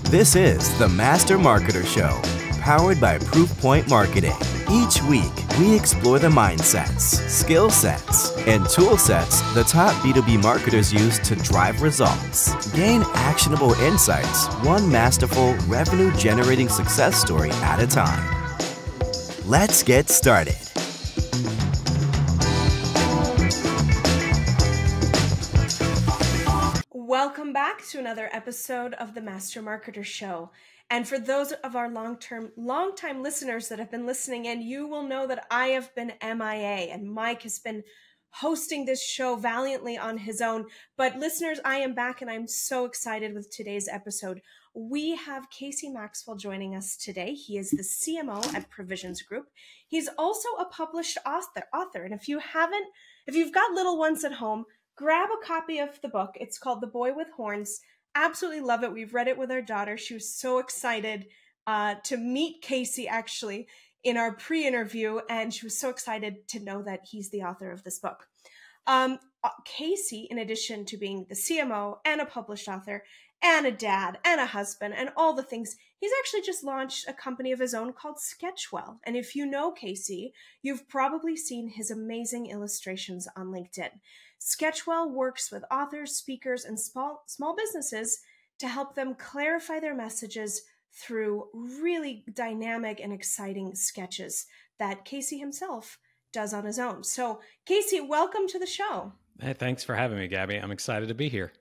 This is the Master Marketer Show, powered by Proofpoint Marketing. Each week, we explore the mindsets, skill sets, and tool sets the top B2B marketers use to drive results. Gain actionable insights, one masterful, revenue-generating success story at a time. Let's get started. Welcome back to another episode of the Master Marketer Show. And for those of our long-time listeners that have been listening in, you will know that I have been MIA and Mike has been hosting this show valiantly on his own. But listeners, I am back and I'm so excited with today's episode. We have Kacy Maxwell joining us today. He is the CMO at Provisions Group. He's also a published author. And if you've got little ones at home, grab a copy of the book. It's called The Boy with Horns. Absolutely love it. We've read it with our daughter. She was so excited to meet Kacy actually in our pre-interview, and she was so excited to know that he's the author of this book. Kacy, in addition to being the CMO and a published author and a dad and a husband and all the things, he's actually just launched a company of his own called Sketchwell. And if you know Kacy, you've probably seen his amazing illustrations on LinkedIn. Sketchwell works with authors, speakers, and small businesses to help them clarify their messages through really dynamic and exciting sketches that Kacy himself does on his own. So, Kacy, welcome to the show. Hey, thanks for having me, Gaby. I'm excited to be here.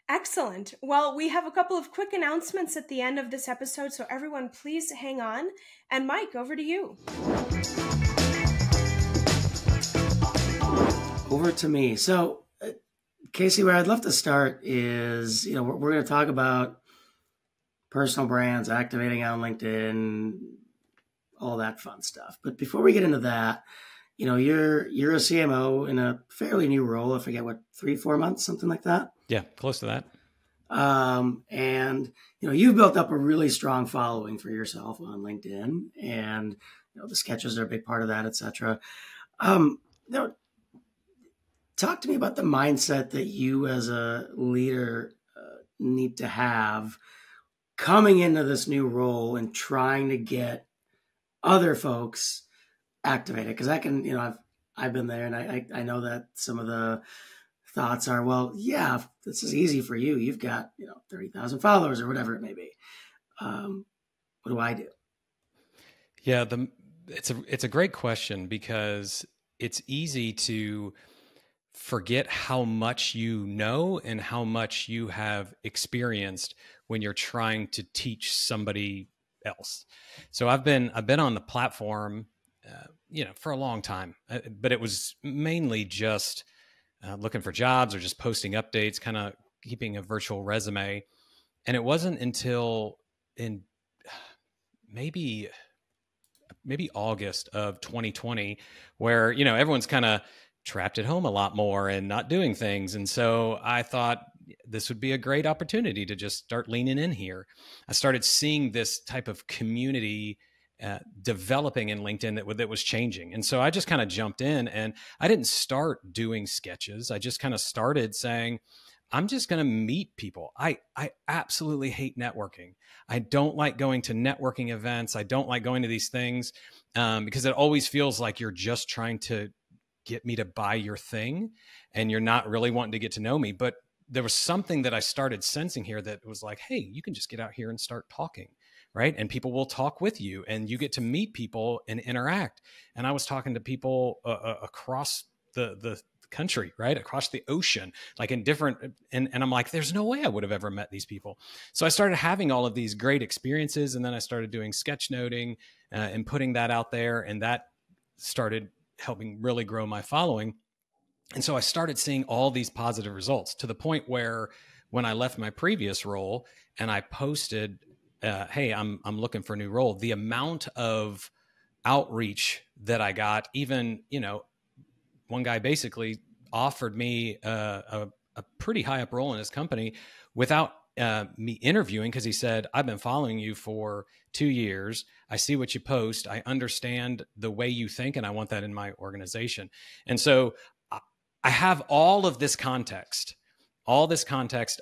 Excellent. Well, we have a couple of quick announcements at the end of this episode, so everyone please hang on. And Mike, over to you. Over to me. So, Kacy, where I'd love to start is, we're going to talk about personal brands, activating on LinkedIn, all that fun stuff. But before we get into that, you're a CMO in a fairly new role. I forget what, 3-4 months, something like that. Yeah, close to that. And you've built up a really strong following for yourself on LinkedIn, and the sketches are a big part of that, etc. Talk to me about the mindset that you as a leader need to have coming into this new role and trying to get other folks activated. Because I can, I've been there, and I know that some of the thoughts are, well, yeah, this is easy for you. You've got 30,000 followers or whatever it may be. What do I do? Yeah, it's a great question, because it's easy to forget how much you know and how much you have experienced when you're trying to teach somebody else. So I've been on the platform, for a long time, but it was mainly just looking for jobs or just posting updates, kind of keeping a virtual resume. And it wasn't until in maybe August of 2020 where, everyone's kind of trapped at home a lot more and not doing things. And so I thought this would be a great opportunity to just start leaning in here. I started seeing this type of community developing in LinkedIn that was changing. And so I just kind of jumped in, and I didn't start doing sketches. I just kind of started saying, I'm just going to meet people. I absolutely hate networking. I don't like going to networking events. I don't like going to these things because it always feels like you're just trying to get me to buy your thing and you're not really wanting to get to know me. But there was something that I started sensing here that was like, hey, you can just get out here and start talking, right? And people will talk with you and you get to meet people and interact. And I was talking to people across the country, right? Across the ocean, like in different, and I'm like, there's no way I would have ever met these people. So I started having all of these great experiences. And then I started doing sketchnoting and putting that out there. And that started helping really grow my following. And so I started seeing all these positive results to the point where when I left my previous role and I posted, hey, I'm looking for a new role, the amount of outreach that I got, even, one guy basically offered me a pretty high up role in his company without me interviewing, because he said, I've been following you for 2 years. I see what you post. I understand the way you think, and I want that in my organization. And so I have all of this context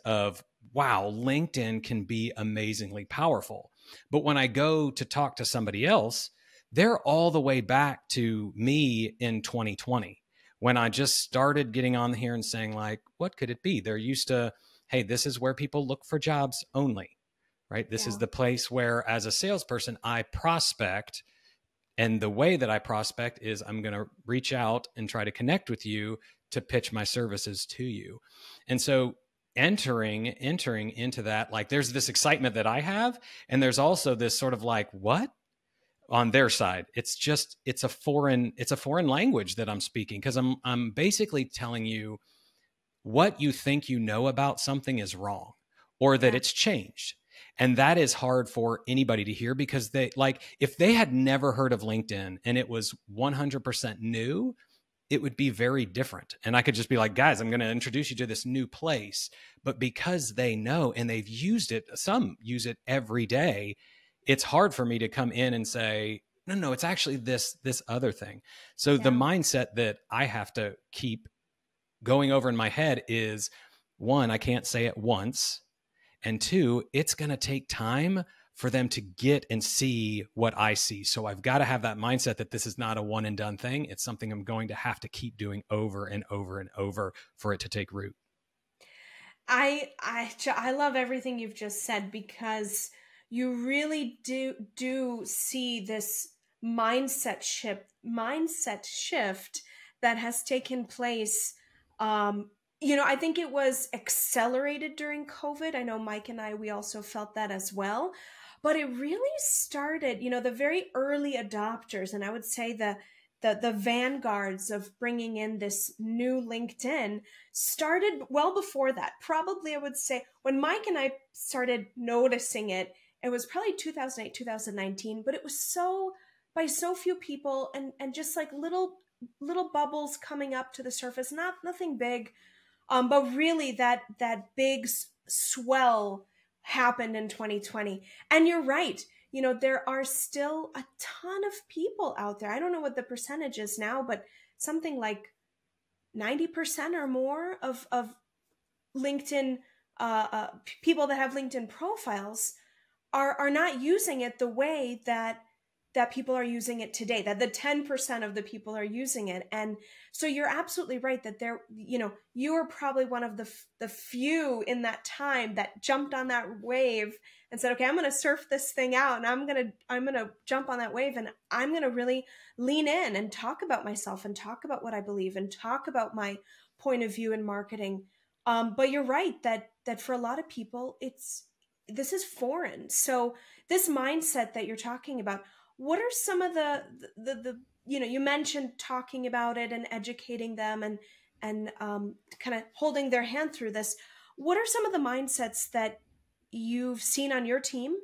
of wow, LinkedIn can be amazingly powerful. But when I go to talk to somebody else, they're all the way back to me in 2020, when I just started getting on here and saying, like, what could it be? They're used to, hey, this is where people look for jobs only, right? This is the place where, as a salesperson, I prospect. And the way that I prospect is I'm going to reach out and try to connect with you to pitch my services to you. And so entering into that, like, there's this excitement that I have, and there's also this sort of like, what? On their side, it's a foreign language that I'm speaking, because I'm basically telling you what you think you know about something is wrong, or that it's changed. And that is hard for anybody to hear, because they, like, if they had never heard of LinkedIn and it was 100% new, it would be very different. And I could just be like, guys, I'm going to introduce you to this new place. But because they know and they've used it, some use it every day, it's hard for me to come in and say, no, it's actually this other thing. So the mindset that I have to keep going over in my head is, one, I can't say it once. And two, it's going to take time for them to get and see what I see. So I've got to have that mindset that this is not a one and done thing. It's something I'm going to have to keep doing over and over and over for it to take root. I love everything you've just said, because you really do see this mindset shift that has taken place. I think it was accelerated during COVID. I know Mike and I, we also felt that as well. But it really started, the very early adopters, and I would say the vanguards of bringing in this new LinkedIn started well before that. Probably, I would say, when Mike and I started noticing it, it was probably 2008, 2019, but it was by so few people, and just like little bubbles coming up to the surface, nothing big. But really that big swell happened in 2020. And you're right. There are still a ton of people out there. I don't know what the percentage is now, but something like 90% or more of LinkedIn people that have LinkedIn profiles are not using it the way that people are using it today, that the 10% of the people are using it. And so you're absolutely right that you are probably one of the few in that time that jumped on that wave and said, okay, I'm going to surf this thing out, and I'm going to jump on that wave, and I'm going to really lean in and talk about myself and talk about what I believe and talk about my point of view in marketing. But you're right that for a lot of people, this is foreign. So this mindset that you're talking about, what are some of the you mentioned talking about it and educating them and kind of holding their hand through this. What are some of the mindsets that you've seen on your team,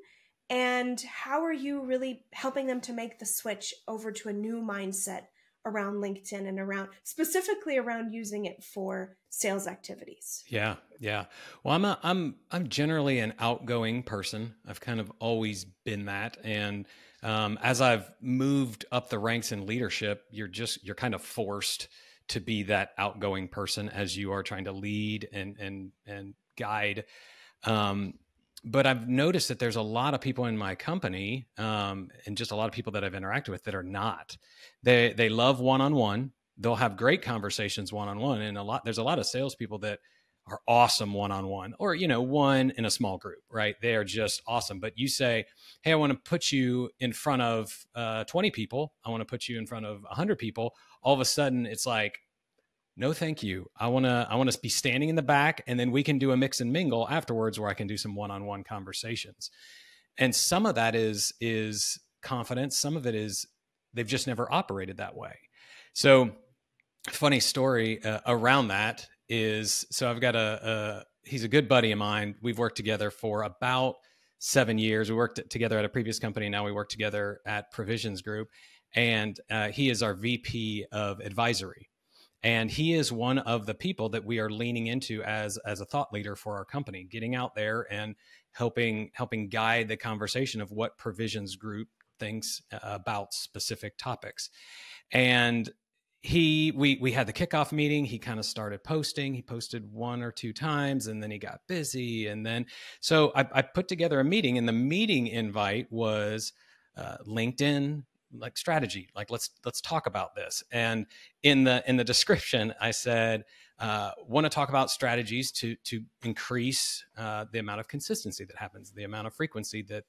and how are you really helping them to make the switch over to a new mindset around LinkedIn and specifically around using it for sales activities? Yeah. Well, I'm generally an outgoing person. I've kind of always been that. And as I've moved up the ranks in leadership, you're kind of forced to be that outgoing person as you are trying to lead and guide. But I've noticed that there's a lot of people in my company, and just a lot of people that I've interacted with that are not. They love one-on-one. They'll have great conversations one-on-one, and there's a lot of salespeople that are awesome one-on-one, or one in a small group, right? They are just awesome. But you say, hey, I want to put you in front of 20 people. I want to put you in front of 100 people. All of a sudden, it's like, no, thank you. I want to be standing in the back, and then we can do a mix and mingle afterwards where I can do some one-on-one conversations. And some of that is confidence. Some of it is they've just never operated that way. So funny story around that is, so I've got he's a good buddy of mine. We've worked together for about 7 years. We worked together at a previous company. Now we work together at Provisions Group, and he is our VP of advisory. And he is one of the people that we are leaning into as a thought leader for our company, getting out there and helping guide the conversation of what Provisions Group thinks about specific topics. And we had the kickoff meeting. He kind of started posting. He posted 1 or 2 times, and then he got busy. And then, so I put together a meeting, and the meeting invite was LinkedIn like strategy. Like, let's talk about this. And in the description, I said, want to talk about strategies to increase the amount of consistency that happens, the amount of frequency that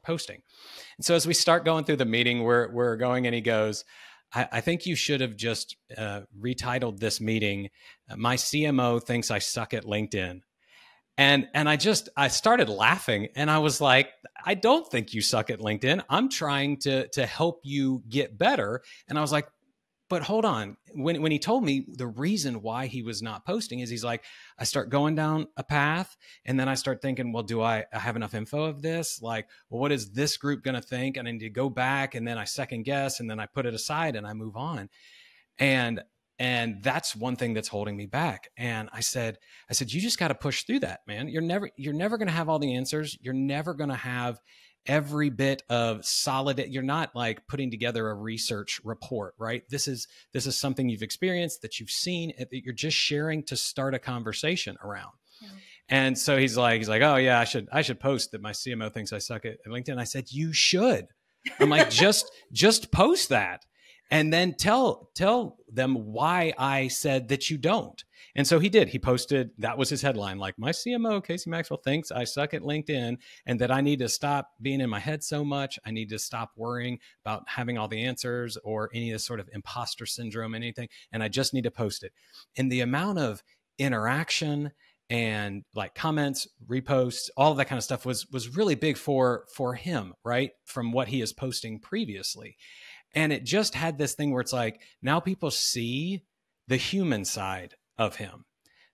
posting. And so as we start going through the meeting, we're going, and he goes, I think you should have just retitled this meeting, "My CMO thinks I suck at LinkedIn." And I started laughing, and I was like, I don't think you suck at LinkedIn. I'm trying to help you get better. And I was like, but hold on. When he told me the reason why he was not posting is, he's like, I start going down a path, and then I start thinking, well, do I have enough info of this? Like, well, what is this group going to think? And I need to go back, and then I second guess, and then I put it aside and I move on. And that's one thing that's holding me back. And I said, you just got to push through that, man. You're never going to have all the answers. You're never going to have every bit of solid. You're not like putting together a research report, right? This is something you've experienced, that you've seen, that you're just sharing to start a conversation around. Yeah. And so he's like, oh yeah, I should post that my CMO thinks I suck at LinkedIn. I said, you should. I'm like, just post that. And then tell them why I said that you don't. And so he did. He posted, that was his headline, like, my CMO, Kacy Maxwell, thinks I suck at LinkedIn, and that I need to stop being in my head so much. I need to stop worrying about having all the answers or any of this sort of imposter syndrome, anything. And I just need to post it. And the amount of interaction and like comments, reposts, all of that kind of stuff was really big for him, right? From what he is posting previously. And it just had this thing where it's like, now people see the human side of him.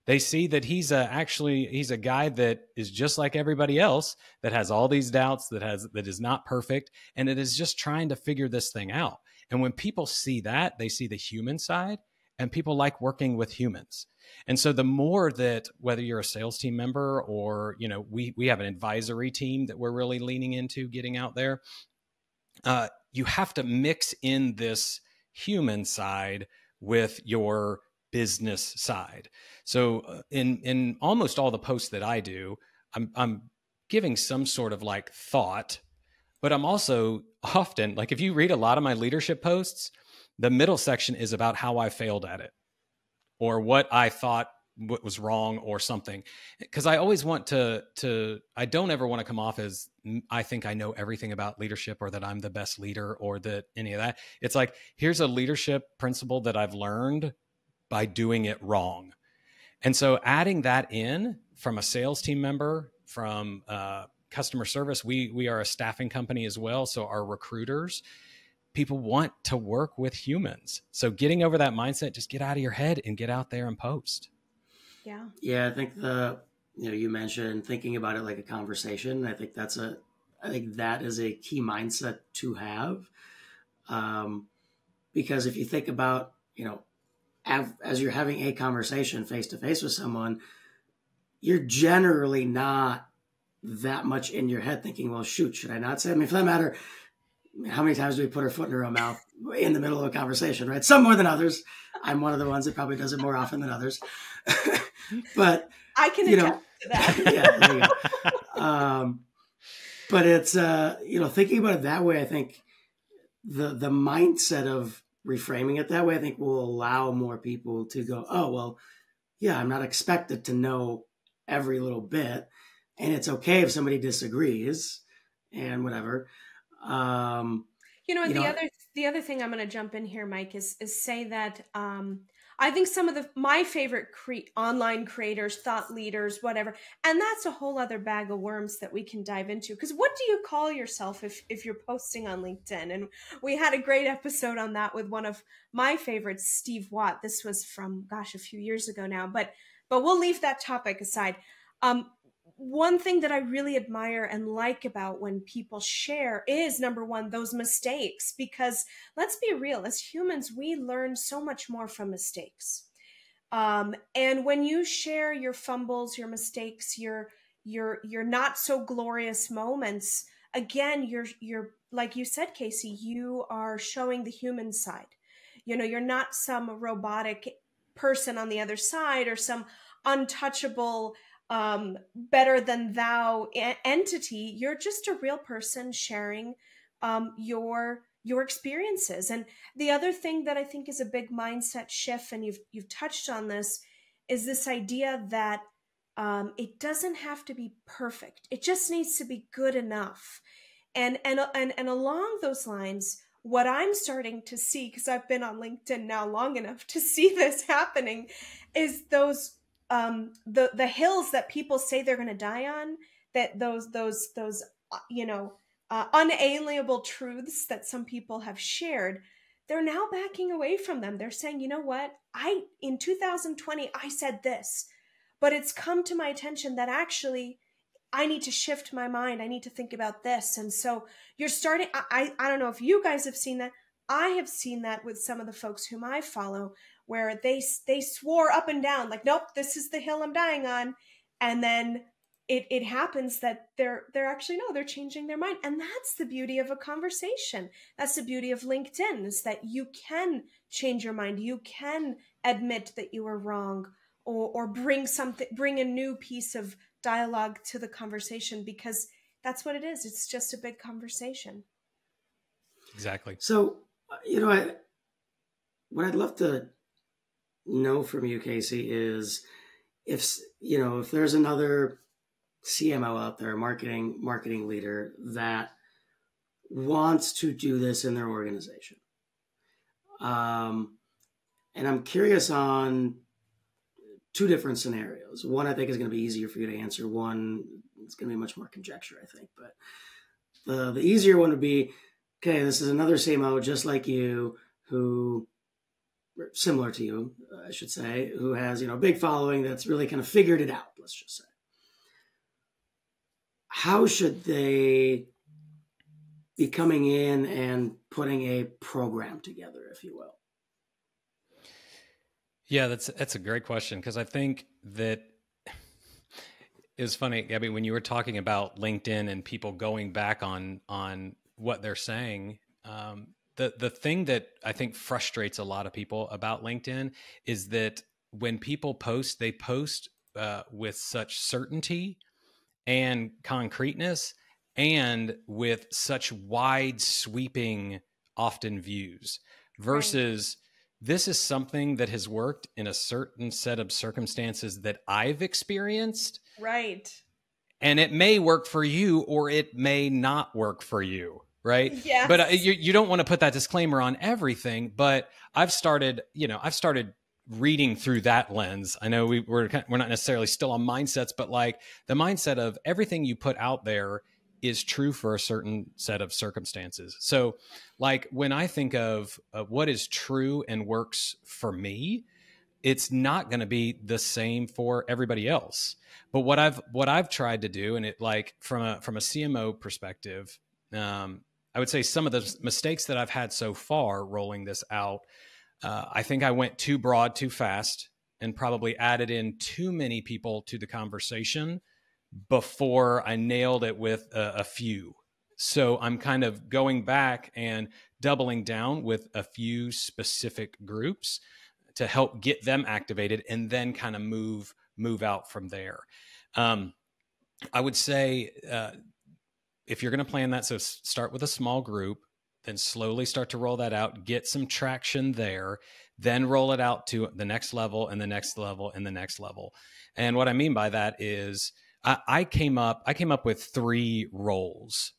They see that he's a guy that is just like everybody else, that has all these doubts, that is not perfect, and it is just trying to figure this thing out. And when people see that, they see the human side, and people like working with humans. And so the more that, whether you're a sales team member or, we have an advisory team that we're really leaning into getting out there, you have to mix in this human side with your business side. So in almost all the posts that I do, I'm giving some sort of like thought, but I'm also often, like, if you read a lot of my leadership posts, the middle section is about how I failed at it, or what I thought what was wrong or something. Because I always want I don't ever want to come off as, I think I know everything about leadership, or that I'm the best leader, or that any of that. It's like, here's a leadership principle that I've learned by doing it wrong. And so adding that in from a sales team member, from customer service, we are a staffing company as well. So our recruiters, people want to work with humans. So getting over that mindset, just get out of your head and get out there and post. Yeah. Yeah. I think you mentioned thinking about it like a conversation. I think that is a key mindset to have. Because if you think about, as you're having a conversation face to face with someone, you're generally not that much in your head thinking, well, shoot, should I not say? I mean, for that matter, how many times do we put our foot in our own mouth in the middle of a conversation, right? Some more than others. I'm one of the ones that probably does it more often than others. But I can attest to that. Yeah, there you go. But it's, thinking about it that way, I think the mindset of reframing it that way, I think, will allow more people to go, oh, well, yeah, I'm not expected to know every little bit. And it's okay if somebody disagrees and whatever. The other thing I'm going to jump in here, Mike, is say that I think some of my favorite online creators, thought leaders, whatever, and that's a whole other bag of worms that we can dive into. Because what do you call yourself if you're posting on LinkedIn? And we had a great episode on that with one of my favorites, Steve Watt. This was from, a few years ago now, but we'll leave that topic aside. One thing that I really admire and like about when people share is, number one, those mistakes, because let's be real, as humans, we learn so much more from mistakes. And when you share your fumbles, your mistakes, your not so glorious moments, again, you're like you said, Kacy, you are showing the human side. You're not some robotic person on the other side or some untouchable, better than thou entity. You're just a real person sharing your experiences. And the other thing that I think is a big mindset shift, and you've touched on this, is this idea that it doesn't have to be perfect. It just needs to be good enough. And along those lines, what I'm starting to see, because I've been on LinkedIn now long enough to see this happening, is those the hills that people say they're going to die on, that those unalienable truths that some people have shared, they're now backing away from them. They're saying, you know what, in 2020 I said this, but it's come to my attention that actually I need to shift my mind. I need to think about this. And so you're starting, I don't know if you guys have seen that. I have seen that with some of the folks whom I follow, where they swore up and down, like, nope, this is the hill I'm dying on. And then it happens that they're actually, no, they're changing their mind. And that's the beauty of a conversation. That's the beauty of LinkedIn, is that you can change your mind. You can admit that you were wrong, or bring a new piece of dialogue to the conversation, because that's what it is. It's just a big conversation. Exactly. So, what I'd love to know from you, Kacy, is if there's another CMO out there, marketing leader, that wants to do this in their organization. And I'm curious on two different scenarios. One, I think, is going to be easier for you to answer. One, it's going to be much more conjecture, I think. But the easier one would be, okay, this is another CMO just like you, who, similar to you, I should say, who has, a big following that's really kind of figured it out, let's just say. How should they be coming in and putting a program together, if you will? Yeah, that's a great question, because I think that it was funny, Gabby, when you were talking about LinkedIn and people going back on what they're saying. The thing that I think frustrates a lot of people about LinkedIn is that when people post, they post with such certainty and concreteness, and with such wide sweeping, often, views, versus this is something that has worked in a certain set of circumstances that I've experienced. Right. And it may work for you, or it may not work for you. Right. Yes. But you don't want to put that disclaimer on everything. But I've started reading through that lens. I know we're not necessarily still on mindsets, but like the mindset of everything you put out there is true for a certain set of circumstances. So like when I think of what is true and works for me, it's not going to be the same for everybody else. But what I've tried to do, and it, like from a CMO perspective, I would say some of the mistakes that I've had so far rolling this out, I think I went too broad too fast and probably added in too many people to the conversation before I nailed it with a few. So I'm kind of going back and doubling down with a few specific groups to help get them activated, and then kind of move out from there. I would say if you're going to plan that, so start with a small group, then slowly start to roll that out, get some traction there, then roll it out to the next level and the next level and the next level. And what I mean by that is I came up with 3 roles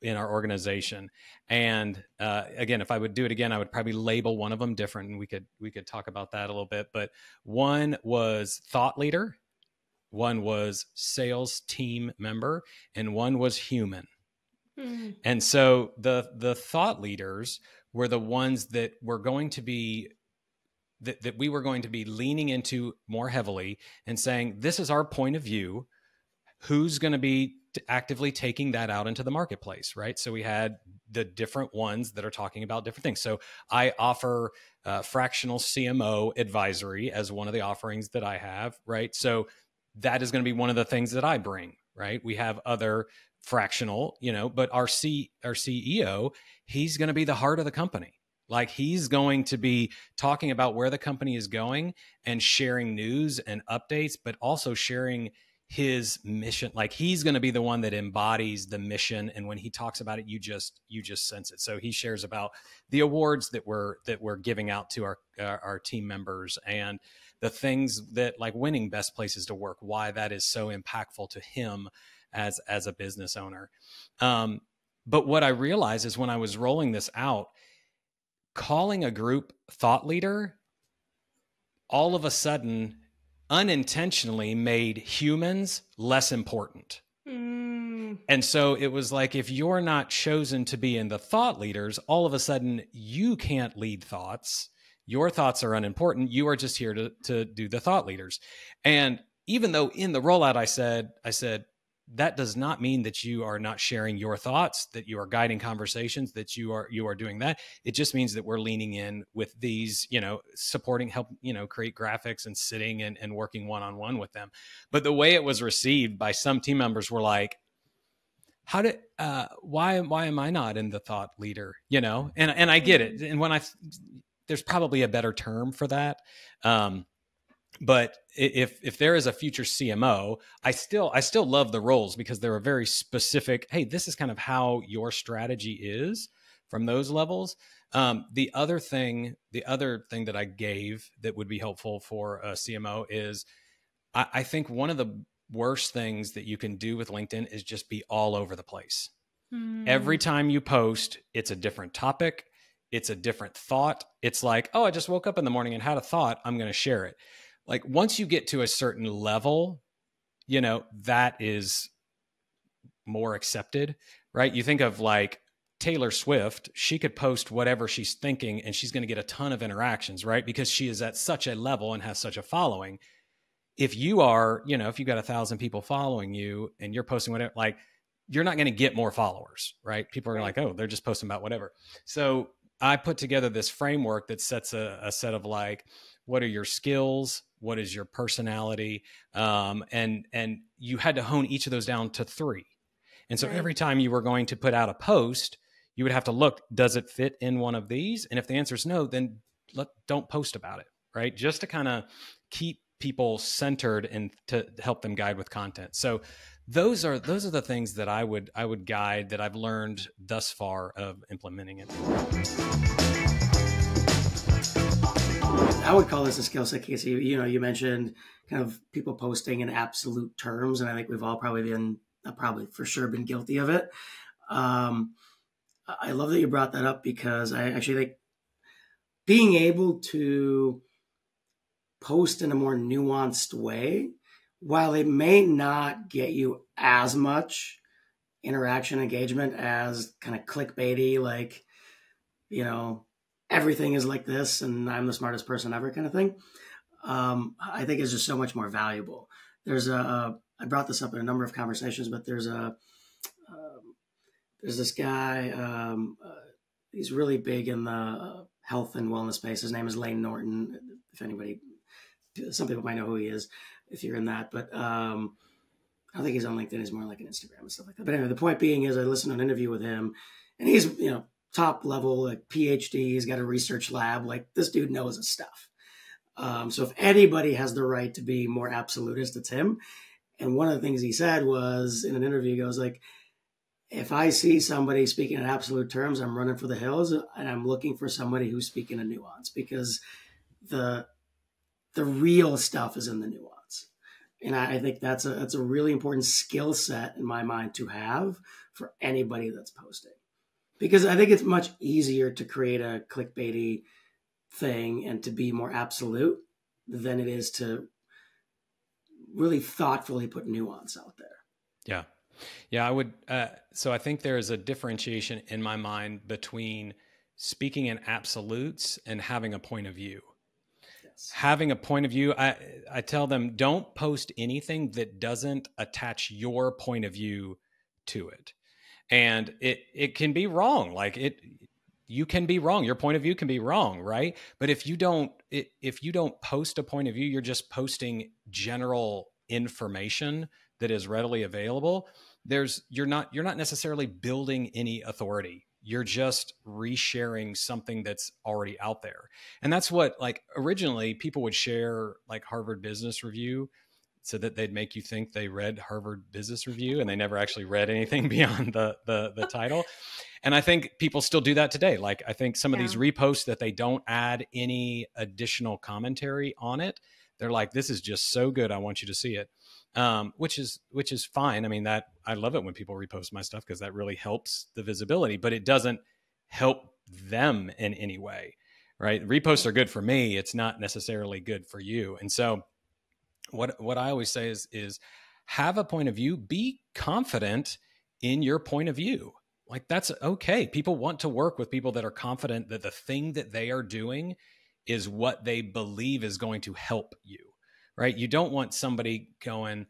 in our organization. And again, if I would do it again, I would probably label one of them different, and we could talk about that a little bit. But one was thought leader, one was sales team member, and one was human. Mm-hmm. And so the thought leaders were the ones that were going to be that we were going to be leaning into more heavily and saying, this is our point of view. Who's going to be actively taking that out into the marketplace, right? So we had the different ones that are talking about different things. So I offer fractional CMO advisory as one of the offerings that I have, right? So that is going to be one of the things that I bring, right? We have other fractional, but our CEO, he's going to be the heart of the company. Like he's going to be talking about where the company is going and sharing news and updates, but also sharing his mission. Like he's going to be the one that embodies the mission. And when he talks about it, you just sense it. So he shares about the awards that we're giving out to our team members and the things that like winning best places to work, why that is so impactful to him as a business owner. But what I realized is when I was rolling this out, calling a group thought leader all of a sudden unintentionally made humans less important. And so it was like, if you're not chosen to be in the thought leaders, all of a sudden you can't lead thoughts. Your thoughts are unimportant. You are just here to do the thought leaders. And even though in the rollout, I said, that does not mean that you are not sharing your thoughts, that you are guiding conversations, that you are doing that. It just means that we're leaning in with these, supporting, help, create graphics and sitting and working one-on-one with them. But the way it was received by some team members were like, why am I not in the thought leader? And I get it. And there's probably a better term for that. But if there is a future CMO, I still love the roles because they're a very specific, hey, this is kind of how your strategy is from those levels. The other thing that I gave that would be helpful for a CMO is I think one of the worst things that you can do with LinkedIn is just be all over the place. Every time you post, it's a different topic. It's a different thought. It's like, oh, I just woke up in the morning and had a thought. I'm going to share it. Like once you get to a certain level, that is more accepted, right? You think of like Taylor Swift, she could post whatever she's thinking and she's going to get a ton of interactions, right? Because she is at such a level and has such a following. If you are, if you've got 1,000 people following you and you're posting whatever, like you're not going to get more followers, right? People are like, oh, they're just posting about whatever. So I put together this framework that sets a set of like, what are your skills? What is your personality? And you had to hone each of those down to 3. And so every time you were going to put out a post, you would have to look, does it fit in one of these? And if the answer is no, then don't post about it, right? Just to kind of keep people centered and to help them guide with content. So those are the things that I would guide that I've learned thus far of implementing it. I would call this a skill set, Kacy. You mentioned kind of people posting in absolute terms, and I think we've all probably for sure been guilty of it. I love that you brought that up because I actually think being able to post in a more nuanced way, while it may not get you as much interaction engagement as kind of clickbaity, like, everything is like this and I'm the smartest person ever kind of thing. I think is just so much more valuable. I brought this up in a number of conversations, but there's this guy, he's really big in the health and wellness space. His name is Lane Norton. Some people might know who he is if you're in that, but I don't think he's on LinkedIn. He's more like an Instagram and stuff like that. But anyway, the point being is I listened to an interview with him and he's, top level, like PhD, he's got a research lab. Like this dude knows his stuff. So if anybody has the right to be more absolutist, it's him. And one of the things he said was in an interview, he goes like, if I see somebody speaking in absolute terms, I'm running for the hills and I'm looking for somebody who's speaking in nuance because the real stuff is in the nuance. And I think that's a really important skill set in my mind to have for anybody that's posting. Because I think it's much easier to create a clickbaity thing and to be more absolute than it is to really thoughtfully put nuance out there. Yeah. Yeah, I would. So I think there is a differentiation in my mind between speaking in absolutes and having a point of view. Yes. Having a point of view, I tell them, don't post anything that doesn't attach your point of view to it. And it can be wrong. You can be wrong. Your point of view can be wrong, right? But if you don't post a point of view, you're just posting general information that is readily available. You're not necessarily building any authority You're just resharing something that's already out there. And that's what, like, originally people would share like Harvard Business Review so that they'd make you think they read Harvard Business Review, and they never actually read anything beyond the title. And I think people still do that today. Like, I think some of these reposts that they don't add any additional commentary on it, they're like, this is just so good, I want you to see it. Which is fine. I mean, that I love it when people repost my stuff, because that really helps the visibility, but it doesn't help them in any way, right? Reposts are good for me. It's not necessarily good for you. And so what I always say is have a point of view, be confident in your point of view. Like, that's okay. People want to work with people that are confident that the thing that they are doing is what they believe is going to help you. Right? You don't want somebody going,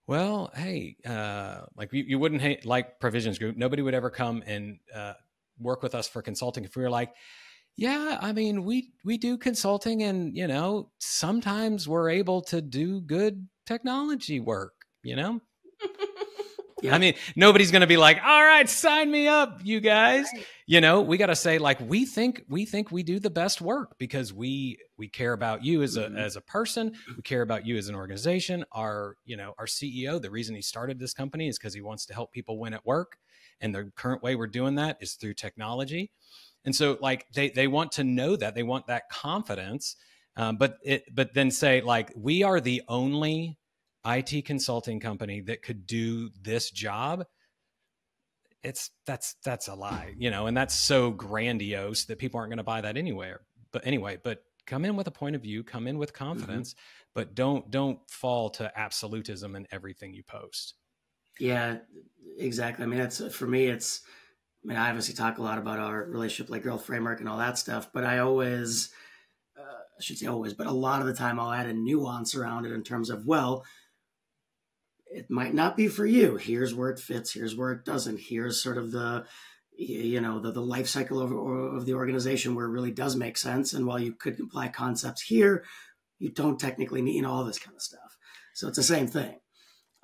well, hey, like you wouldn't hate like Provisions Group. Nobody would ever come and work with us for consulting if we were like, yeah, I mean, we do consulting, and, you know, sometimes we're able to do good technology work, you know? Yeah. I mean, nobody's going to be like, all right, sign me up, you guys. Right. You know, we got to say, like, we think we do the best work because we care about you as a person. We care about you as an organization. Our CEO, the reason he started this company is because he wants to help people win at work. And the current way we're doing that is through technology. And so, like, they want to know that, they want that confidence. But then say, like, we are the only IT consulting company that could do this job. That's a lie, you know, and that's so grandiose that people aren't going to buy that anywhere. But anyway, come in with a point of view, come in with confidence, but don't fall to absolutism in everything you post. Yeah, exactly. I mean, for me, I obviously talk a lot about our relationship, like growth framework and all that stuff, but I always, I should say always, but a lot of the time I'll add a nuance around it in terms of, well, it might not be for you. Here's where it fits. Here's where it doesn't. Here's sort of the life cycle of the organization where it really does make sense. And while you could apply concepts here, you don't technically need, all this kind of stuff. So it's the same thing.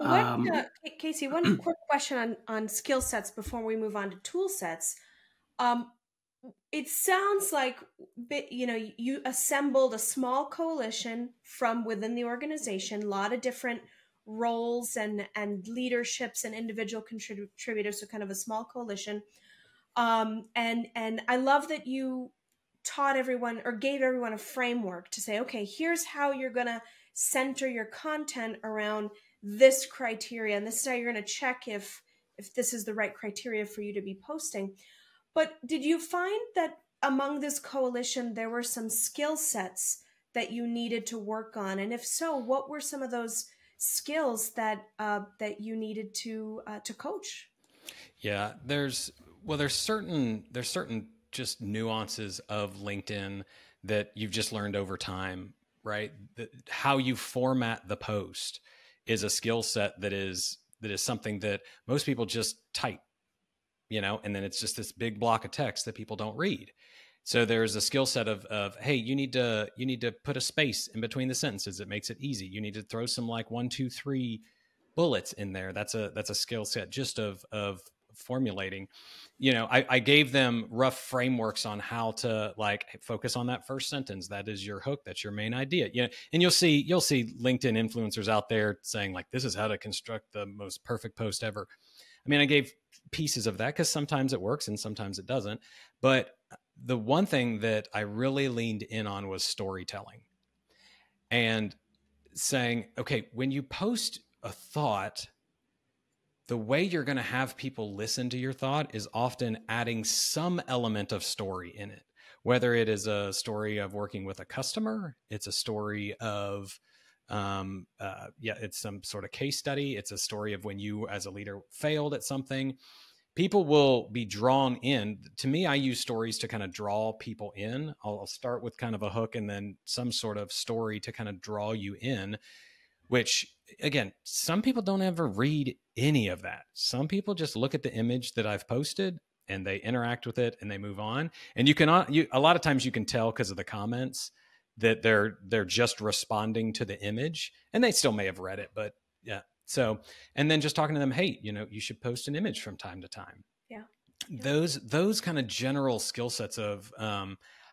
Kacy, one quick question on skill sets before we move on to tool sets. It sounds like, you assembled a small coalition from within the organization, a lot of different roles and leaderships and individual contributors, so kind of a small coalition. And I love that you taught everyone or gave everyone a framework to say, okay, here's how you're going to center your content around this criteria, and this is how you're going to check if this is the right criteria for you to be posting. But did you find that among this coalition there were some skill sets that you needed to work on? And if so, what were some of those skills that you needed to coach? Yeah, there's certain just nuances of LinkedIn that you've just learned over time, right? How you format the post is a skill set that is something that most people just type, and then it's just this big block of text that people don't read. So there's a skill set of hey, you need to put a space in between the sentences. It makes it easy. You need to throw some like 1, 2, 3 bullets in there. That's a skill set just of formulating. I gave them rough frameworks on how to like focus on that first sentence. That is your hook. That's your main idea. And you'll see LinkedIn influencers out there saying like, this is how to construct the most perfect post ever. I mean, I gave pieces of that because sometimes it works and sometimes it doesn't. But the one thing that I really leaned in on was storytelling and saying, okay, when you post a thought, the way you're going to have people listen to your thought is often adding some element of story in it, whether it is a story of working with a customer, it's a story of, it's some sort of case study. It's a story of when you as a leader failed at something. People will be drawn in. To me, I use stories to kind of draw people in. I'll start with kind of a hook and then some sort of story to kind of draw you in, which again, some people don't ever read any of that. Some people just look at the image that I've posted and they interact with it and they move on. And a lot of times you can tell because of the comments that they're just responding to the image, and they still may have read it, but yeah. So, and then just talking to them, hey, you should post an image from time to time. Yeah. those kind of general skill sets of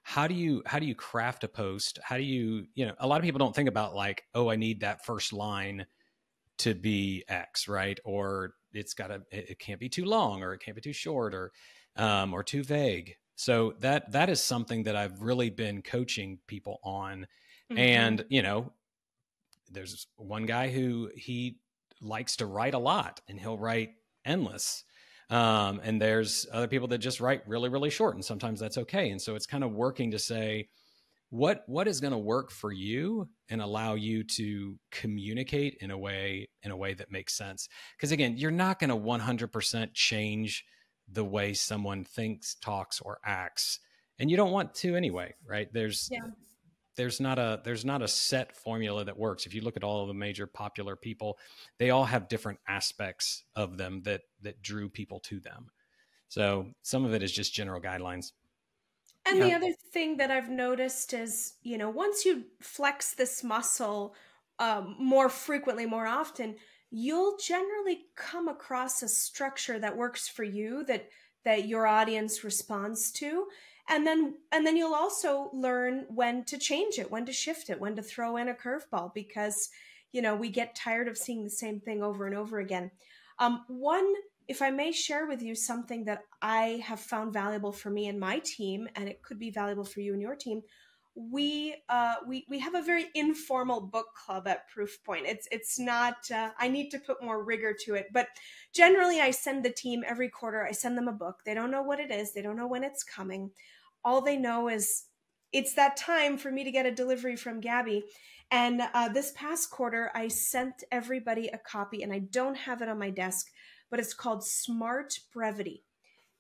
how do you craft a post? How do you know, a lot of people don't think about like, oh, I need that first line to be X, right? Or it can't be too long, or it can't be too short, or too vague. So that is something that I've really been coaching people on. Mm-hmm. And, you know, there's one guy who he likes to write a lot, and he'll write endless. And there's other people that just write really, really short, and sometimes that's okay. And so it's kind of working to say, what is going to work for you and allow you to communicate in a way that makes sense. Because again, you're not going to 100% change the way someone thinks, talks, or acts, and you don't want to anyway, right? There's not a set formula that works. If you look at all of the major popular people, they all have different aspects of them that drew people to them. So some of it is just general guidelines. And the other thing that I've noticed is, you know, once you flex this muscle more frequently, more often, you'll generally come across a structure that works for you, that your audience responds to. And then you'll also learn when to change it, when to shift it, when to throw in a curveball, because, you know, we get tired of seeing the same thing over and over again. If I may share with you something that I have found valuable for me and my team, and it could be valuable for you and your team, we have a very informal book club at Proofpoint. It's not, I need to put more rigor to it, but generally I send the team every quarter, I send them a book. They don't know what it is. They don't know when it's coming. All they know is it's that time for me to get a delivery from Gaby. And this past quarter, I sent everybody a copy, and I don't have it on my desk, but it's called Smart Brevity.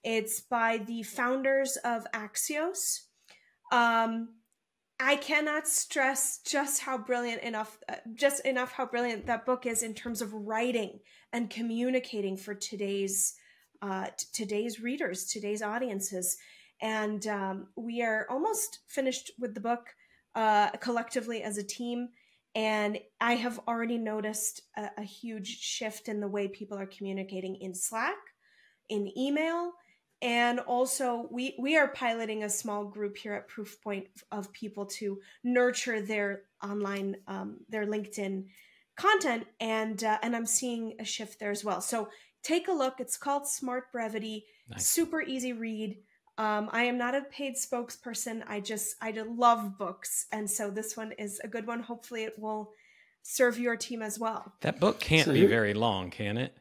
It's by the founders of Axios. I cannot stress just how brilliant how brilliant that book is in terms of writing and communicating for today's readers, today's audiences. And we are almost finished with the book collectively as a team. And I have already noticed a huge shift in the way people are communicating in Slack, in email, and also we are piloting a small group here at Proofpoint of people to nurture their online, their LinkedIn content, and I'm seeing a shift there as well. So take a look. It's called Smart Brevity. Nice. Super easy read. I am not a paid spokesperson. I love books. And so this one is a good one. Hopefully it will serve your team as well. That book can't be very long, can it?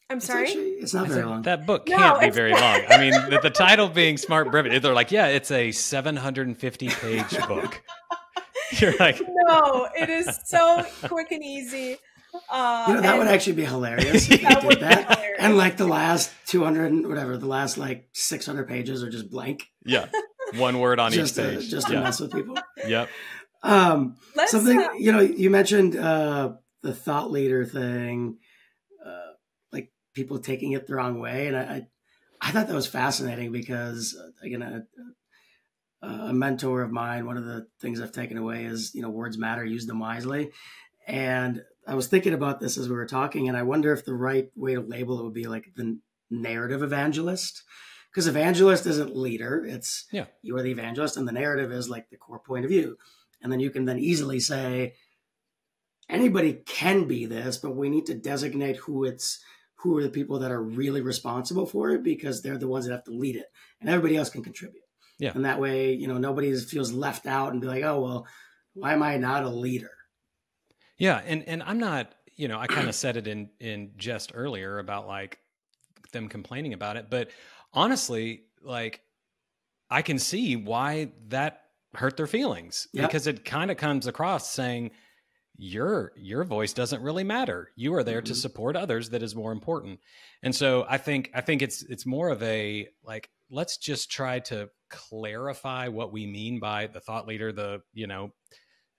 I'm sorry? It's not very long. That book can't be very long. I mean, the title being Smart Brevity, they're like, yeah, it's a 750-page book. You're like, no, it is so quick and easy. That would actually be hilarious if you did that. And like the last 200, whatever, the last like 600 pages are just blank. Yeah. One word on each page. Just to mess with people. Yep. Something, you mentioned the thought leader thing, like people taking it the wrong way. And I thought that was fascinating because, again, a mentor of mine, one of the things I've taken away is, words matter, use them wisely. And I was thinking about this as we were talking, and I wonder if the right way to label it would be like the narrative evangelist. Because evangelist isn't leader. It's you are the evangelist, and the narrative is like the core point of view. And then you can then easily say, anybody can be this, but we need to designate who are the people that are really responsible for it, because they're the ones that have to lead it, and everybody else can contribute. Yeah. And that way, nobody feels left out and be like, oh, well, why am I not a leader? Yeah. And I'm not, I kind of said it in jest earlier about like them complaining about it, but honestly, like I can see why that hurt their feelings because it kind of comes across saying your voice doesn't really matter. You are there to support others. That is more important. And so I think it's more of a, like, let's just try to clarify what we mean by the thought leader, the,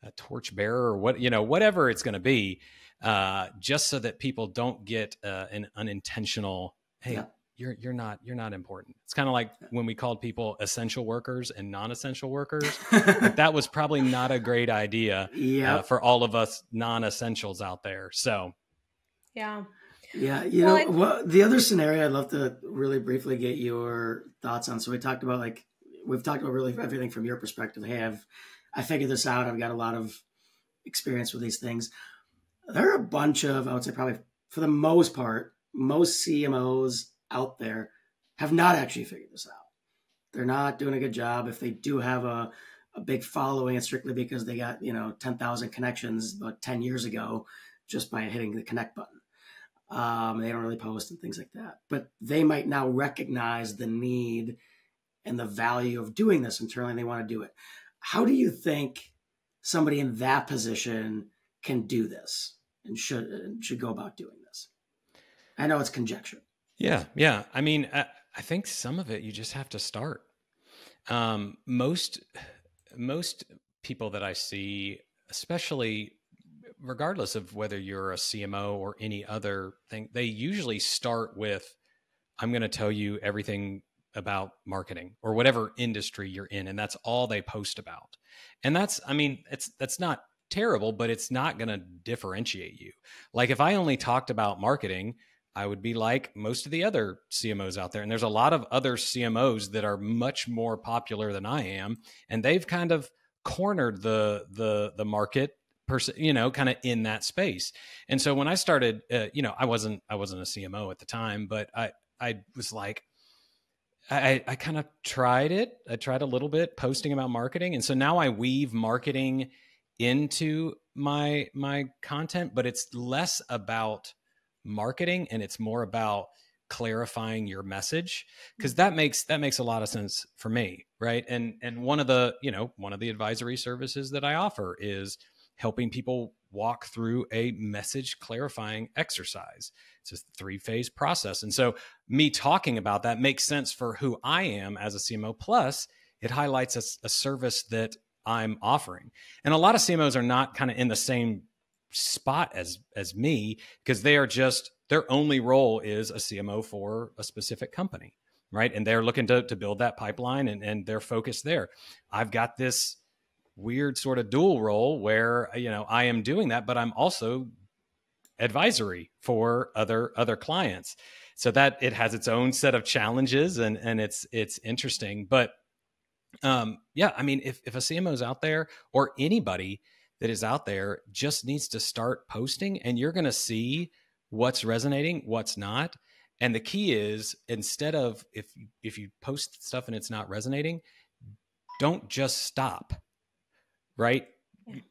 a torchbearer, or whatever it's going to be, just so that people don't get an unintentional, hey, you're not important. It's kind of like when we called people essential workers and non-essential workers. Like, that was probably not a great idea for all of us non-essentials out there. So, yeah. Yeah. The other scenario I'd love to really briefly get your thoughts on. So we've talked about really everything from your perspective. Hey, I figured this out. I've got a lot of experience with these things. There are a bunch of, I would say probably for the most part, most CMOs out there have not actually figured this out. They're not doing a good job. If they do have a big following, it's strictly because they got, 10,000 connections about 10 years ago just by hitting the connect button. They don't really post and things like that. But they might now recognize the need and the value of doing this internally, and they want to do it. How do you think somebody in that position can do this and should go about doing this? I know it's conjecture. Yeah. I mean, I think some of it you just have to start. Most people that I see, especially regardless of whether you're a CMO or any other thing, they usually start with, I'm going to tell you everything about marketing or whatever industry you're in. And that's all they post about. And that's not terrible, but it's not going to differentiate you. Like if I only talked about marketing, I would be like most of the other CMOs out there. And there's a lot of other CMOs that are much more popular than I am. And they've kind of cornered the market kind of in that space. And so when I started, I wasn't a CMO at the time, but I was like, I kind of tried it. I tried a little bit posting about marketing. And so now I weave marketing into my content, but it's less about marketing and it's more about clarifying your message, because that makes a lot of sense for me. Right. And one of the advisory services that I offer is helping people walk through a message clarifying exercise. It's a 3-phase process. And so me talking about that makes sense for who I am as a CMO. Plus it highlights a service that I'm offering. And a lot of CMOs are not kind of in the same spot as me, because they are just, their only role is a CMO for a specific company, right? And they're looking to build that pipeline and they're focused there. I've got this weird sort of dual role where, I am doing that, but I'm also advisory for other clients. So that it has its own set of challenges and it's interesting. But I mean, if a CMO is out there or anybody that is out there just needs to start posting, and you're going to see what's resonating, what's not. And the key is, instead of if you post stuff and it's not resonating, don't just stop, right? Yeah.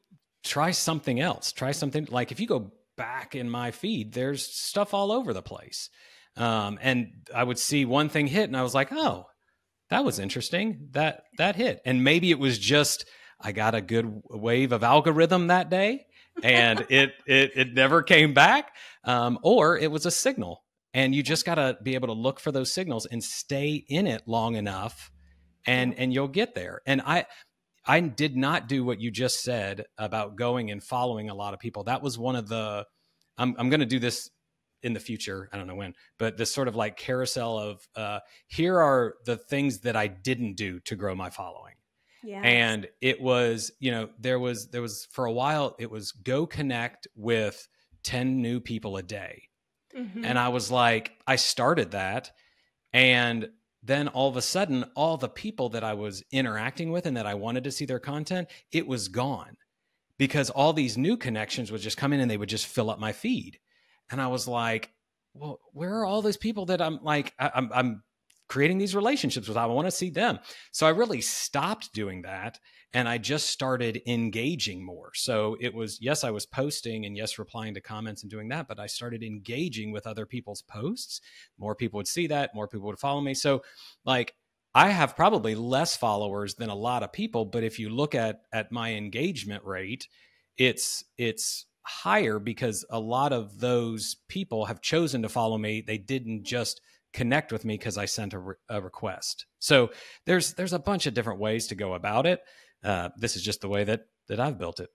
Try something else. Try something like, if you go back in my feed, there's stuff all over the place. And I would see one thing hit and I was like, oh, that was interesting. That hit. And maybe it was just, I got a good wave of algorithm that day and it never came back. Or it was a signal, and you just got to be able to look for those signals and stay in it long enough and you'll get there. And I did not do what you just said about going and following a lot of people. That was one of the, I'm going to do this in the future. I don't know when, but this sort of like carousel of, here are the things that I didn't do to grow my following. Yes. And it was, there was for a while, it was go connect with 10 new people a day. Mm-hmm. And I was like, I started that. And then all of a sudden, all the people that I was interacting with and that I wanted to see their content, it was gone, because all these new connections would just come in and they would just fill up my feed. And I was like, well, where are all those people that I'm like, I'm creating these relationships with? I want to see them. So I really stopped doing that. And I just started engaging more. So it was, yes, I was posting and yes, replying to comments and doing that, but I started engaging with other people's posts. More people would see that, more people would follow me. So like, I have probably less followers than a lot of people, but if you look at my engagement rate, it's higher because a lot of those people have chosen to follow me. They didn't just connect with me because I sent a request. So there's a bunch of different ways to go about it. This is just the way that I've built it.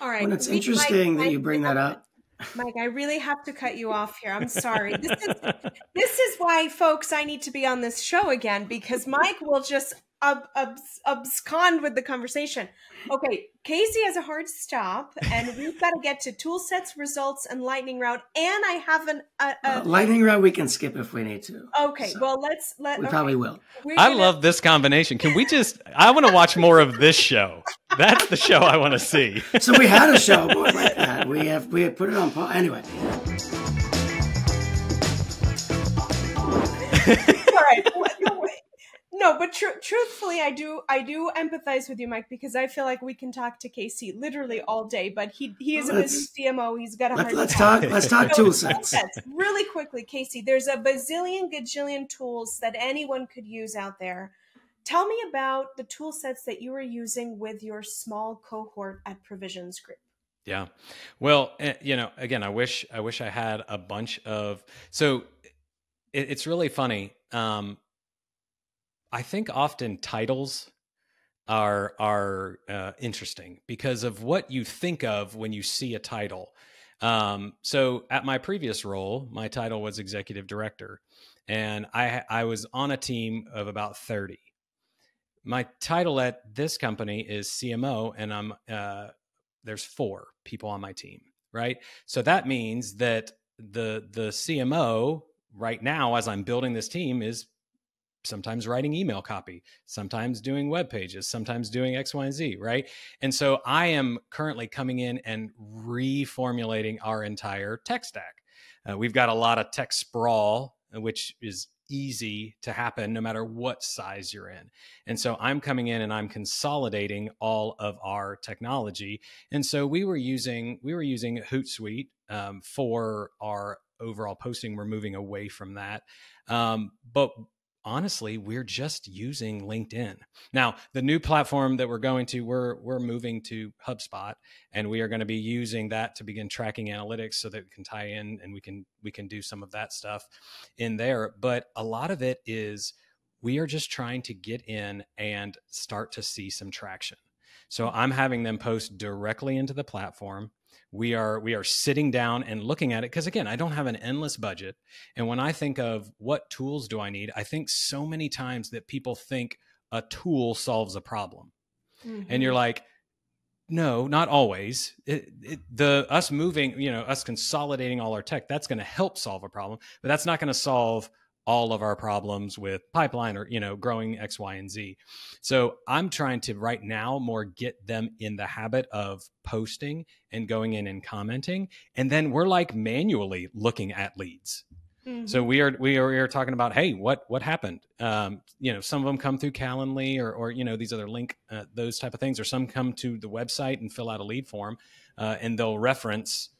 All right. Well, it's interesting that you bring that up. Mike, I really have to cut you off here. I'm sorry. This is why, folks, I need to be on this show again, because Mike will just abscond with the conversation. Okay, Kacy has a hard stop, and we've got to get to tool sets, results, and lightning round. And I have lightning round we can skip if we need to. Okay, so well, we probably will. I love this combination. Can we I want to watch more of this show. That's the show I want to see. So we had a show like that. We have put it on pause. Anyway. All right. No, but truthfully, I do empathize with you, Mike, because I feel like we can talk to Kacy literally all day. But he is a busy CMO. He's got a hard time. Let's talk tool sets. Really quickly, Kacy. There's a gajillion tools that anyone could use out there. Tell me about the tool sets that you were using with your small cohort at Provisions Group. Yeah, well, again, I wish I had a bunch of. So it's really funny. I think often titles are interesting because of what you think of when you see a title. So at my previous role, my title was executive director, and I was on a team of about 30. My title at this company is CMO, and there's 4 people on my team, right? So that means that the CMO right now, as I'm building this team, is sometimes writing email copy, sometimes doing web pages, sometimes doing X, Y, and Z, right? And so I am currently coming in and reformulating our entire tech stack. We've got a lot of tech sprawl, which is easy to happen no matter what size you're in. And so I'm coming in and I'm consolidating all of our technology. And so we were using Hootsuite for our overall posting. We're moving away from that. But honestly, we're just using LinkedIn. Now, the new platform that we're going to, we're moving to HubSpot, and we are going to be using that to begin tracking analytics so that we can tie in and we can do some of that stuff in there. But a lot of it is we are just trying to get in and start to see some traction. So I'm having them post directly into the platform. We are sitting down and looking at it because, again, I don't have an endless budget. And when I think of what tools do I need, I think so many times that people think a tool solves a problem. Mm-hmm. And you're like, no, not always. Us moving, us consolidating all our tech, that's going to help solve a problem, but that's not going to solve all of our problems with pipeline or, growing X, Y, and Z. So I'm trying to right now more get them in the habit of posting and going in and commenting. And then we're like manually looking at leads. Mm-hmm. So we are talking about, hey, what happened? Some of them come through Calendly or these other link, those type of things, or some come to the website and fill out a lead form and they'll reference,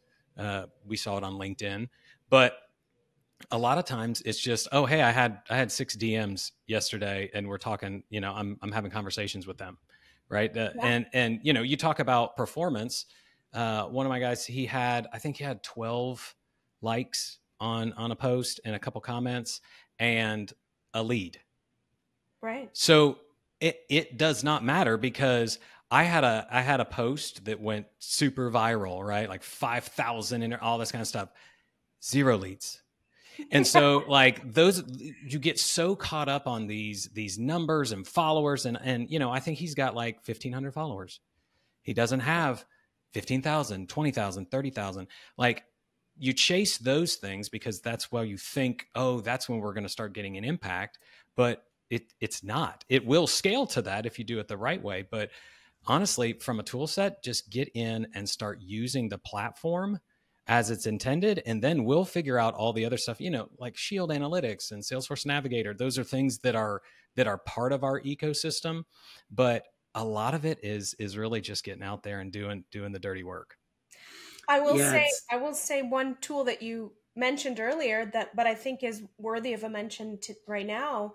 we saw it on LinkedIn, but a lot of times it's just, oh, hey, I had 6 DMs yesterday and we're talking, I'm having conversations with them. Right. Yeah. And, you talk about performance. One of my guys, I think he had 12 likes on a post and a couple comments and a lead. Right. So it does not matter because I had a post that went super viral, right? Like 5,000 and all this kind of stuff, 0 leads. And so like those, you get so caught up on these numbers and followers. And, I think he's got like 1,500 followers. He doesn't have 15,000, 20,000, 30,000. Like you chase those things because that's where you think, oh, that's when we're going to start getting an impact. But it's not. It will scale to that if you do it the right way. But honestly, from a tool set, just get in and start using the platform as it's intended. And then we'll figure out all the other stuff, like Shield Analytics and Salesforce Navigator. Those are things that are part of our ecosystem. But a lot of it is really just getting out there and doing the dirty work. I will say one tool that you mentioned earlier but I think is worthy of a mention right now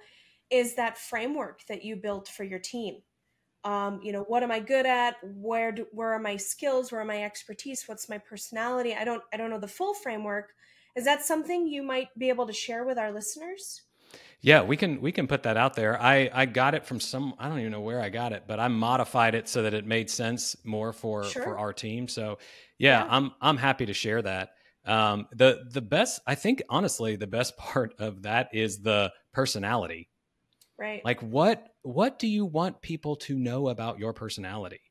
is that framework that you built for your team. What am I good at? Where are my skills? Where are my expertise? What's my personality? I don't know the full framework. Is that something you might be able to share with our listeners? Yeah, we can put that out there. I got it from I don't even know where I got it, but I modified it so that it made sense more for our team. So yeah. I'm happy to share that. The best, I think honestly, the best part of that is the personality. Right. Like what do you want people to know about your personality?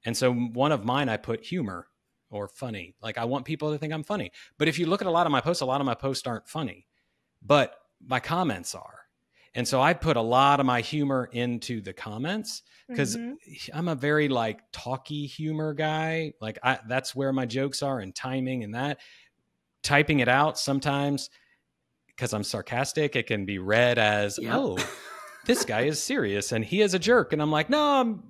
And so one of mine, I put humor or funny. Like I want people to think I'm funny. But if you look at a lot of my posts aren't funny, but my comments are. And so I put a lot of my humor into the comments because I'm a very like talky humor guy. Like that's where my jokes are, and timing and that. Typing it out sometimes, because I'm sarcastic, it can be read as, oh, this guy is serious and he is a jerk. And I'm like, no,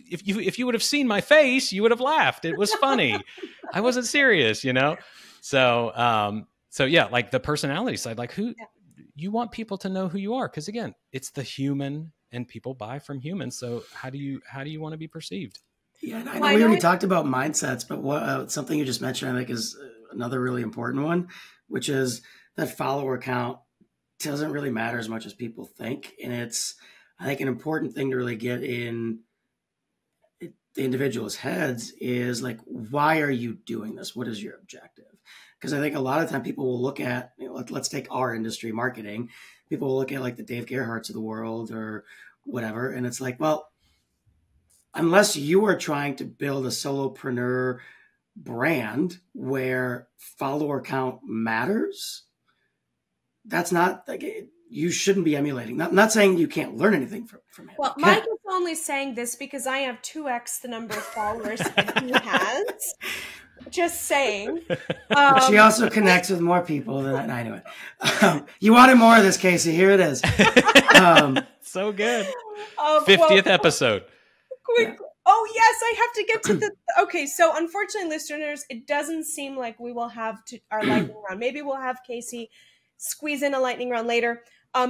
if you would have seen my face, you would have laughed. It was funny. I wasn't serious, you know? So yeah, like the personality side, like you want people to know who you are. Cause again, it's the human, and people buy from humans. So how do you want to be perceived? Yeah. And I know we already talked about mindsets, but what something you just mentioned, I think, is another really important one, which is that follower count doesn't really matter as much as people think. And it's, I think, an important thing to really get in the individual's heads is like, why are you doing this? What is your objective? Because I think a lot of time people will look at, let's take our industry, marketing. People will look at like the Dave Gerhardts of the world or whatever. And it's like, well, unless you are trying to build a solopreneur brand where follower count matters, that's not like, you shouldn't be emulating. Not saying you can't learn anything from him. Well, Mike is only saying this because I have 2x the number of followers that he has. Just saying. She also connects with more people than I anyway. You wanted more of this, Kacy. Here it is. So good. 50th episode. Quick. Yeah. Oh, yes, I have to get to the... Okay, so unfortunately, listeners, it doesn't seem like we will have our lightning round. Maybe we'll have Kacy squeeze in a lightning round later.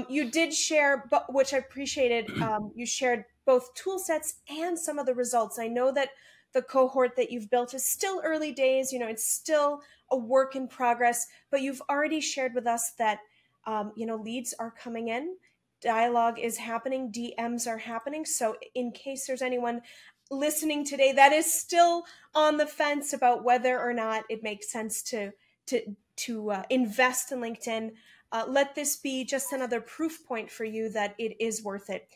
You did share, which I appreciated, you shared both tool sets and some of the results. I know that the cohort that you've built is still early days. You know, it's still a work in progress, but you've already shared with us that, leads are coming in. Dialogue is happening. DMs are happening. So in case there's anyone listening today that is still on the fence about whether or not it makes sense to invest in LinkedIn, let this be just another proof point for you that it is worth it.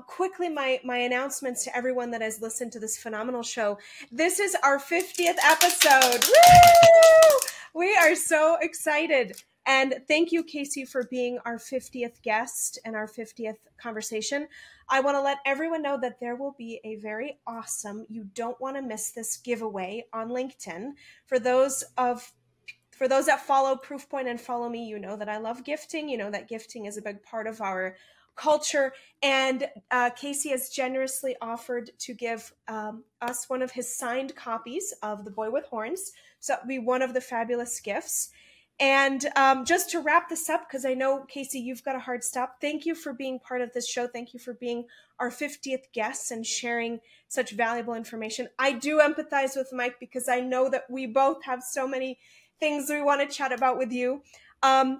Quickly, my announcements to everyone that has listened to this phenomenal show. This is our 50th episode. Woo! We are so excited. And thank you, Kacy, for being our 50th guest and our 50th conversation. I want to let everyone know that there will be a very awesome, you don't want to miss this giveaway on LinkedIn. For those that follow Proofpoint and follow me, you know that I love gifting. You know that gifting is a big part of our culture. And Kacy has generously offered to give us one of his signed copies of The Boy with Horns. So that would be one of the fabulous gifts. And just to wrap this up, because I know, Kacy, you've got a hard stop. Thank you for being part of this show. Thank you for being our 50th guest and sharing such valuable information. I do empathize with Mike because I know that we both have so many things we want to chat about with you.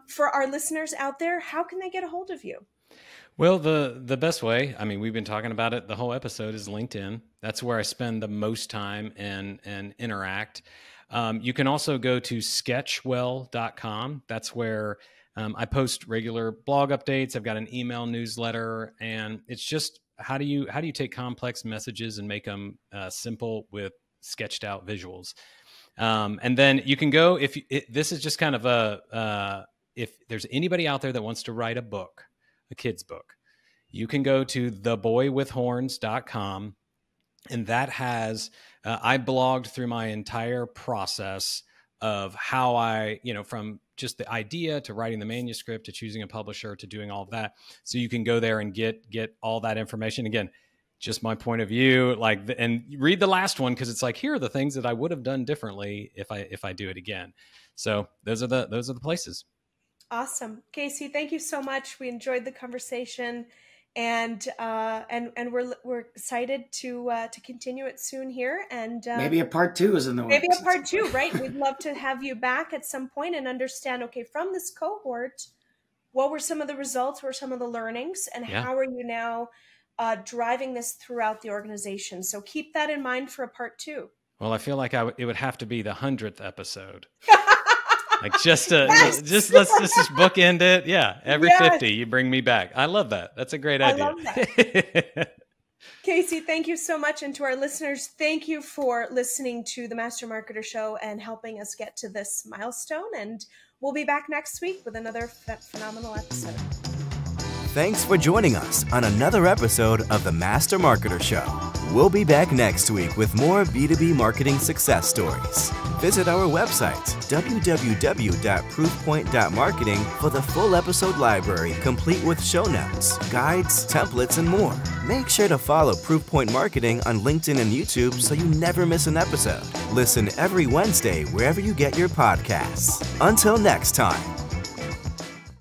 For our listeners out there, how can they get a hold of you? Well, the best way, I mean, we've been talking about it the whole episode, is LinkedIn. That's where I spend the most time and interact. You can also go to sketchwell.com. That's where I post regular blog updates. I've got an email newsletter, and it's just how do you take complex messages and make them simple with sketched out visuals. And then you can go, this is just kind of if there's anybody out there that wants to write a book, a kid's book, you can go to theboywithhorns.com. And that has, I blogged through my entire process of how I, from just the idea to writing the manuscript to choosing a publisher to doing all of that. So you can go there and get all that information. Again, just my point of view, and read the last one, because it's like, here are the things that I would have done differently if I do it again. So those are the places. Awesome. Kacy, thank you so much. We enjoyed the conversation, and we're excited to continue it soon here. And maybe a part 2 is in the works. Maybe a part 2, right? We'd love to have you back at some point and understand, okay, from this cohort, what were some of the results, what were some of the learnings, and how are you now driving this throughout the organization? So keep that in mind for a part 2. Well, I feel like it would have to be the 100th episode. Like just let's just bookend it. Yeah. Every 50, you bring me back. I love that. That's a great idea. I love that. Kacy, thank you so much. And to our listeners, thank you for listening to the Master Marketer Show and helping us get to this milestone. And we'll be back next week with another phenomenal episode. Thanks for joining us on another episode of the Master Marketer Show. We'll be back next week with more B2B marketing success stories. Visit our website, www.proofpoint.marketing, for the full episode library, complete with show notes, guides, templates, and more. Make sure to follow Proofpoint Marketing on LinkedIn and YouTube so you never miss an episode. Listen every Wednesday wherever you get your podcasts. Until next time.